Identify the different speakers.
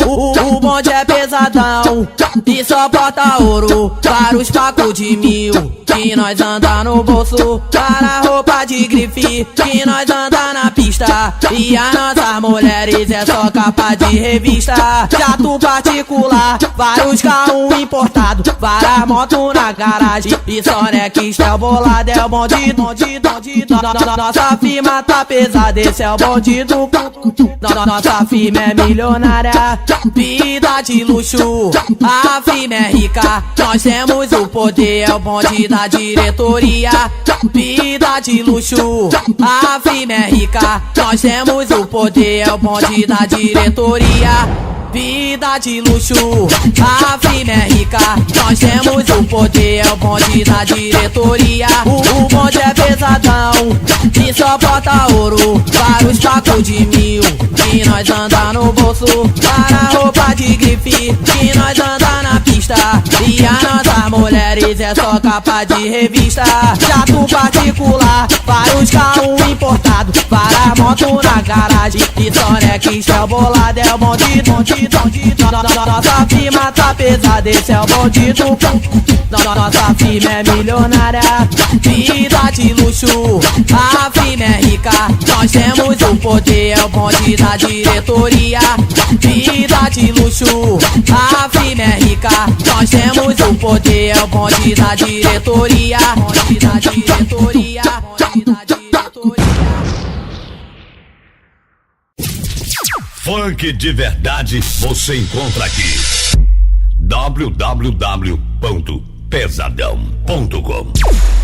Speaker 1: O bonde é pesadão e só bota ouro para os pacos de 1000 que nós anda no bolso, para roupa de grife que nós anda na pista. E as nossas mulheres é só capa de revista. Jato particular, vários carros importados, várias motos na garagem e Sonic Stel bolado. É o bonde, nossa firma tá pesada, esse é o bonde do nossa firma é milionária, vida de luxo, a firma é rica, nós temos o poder, é o bonde da diretoria. Vida de luxo, a firma é rica, nós temos o poder, é o bonde da diretoria. Vida de luxo, a firma é rica, nós temos o poder, é o bonde da diretoria. O bonde é pesadão e só bota ouro para os pacos de 1000 que nós anda no bolso, para roupa de grife que nós anda na pista. E as nossas mulheres é só capa de revista. Jato particular, vários carros importados, várias motos na garagem e Sonic Stel bolado. É o bonde, nossa firma tá pesada, esse é o bonde do nossa firma é milionária, vida de luxo, a firma é rica, nós temos o poder, é o bonde da diretoria. Vida de luxo, a firma é rica, nós temos o poder, é o bonde da diretoria. Bonde da diretoria, bonde da diretoria.
Speaker 2: Funk de verdade você encontra aqui. www.pesadão.com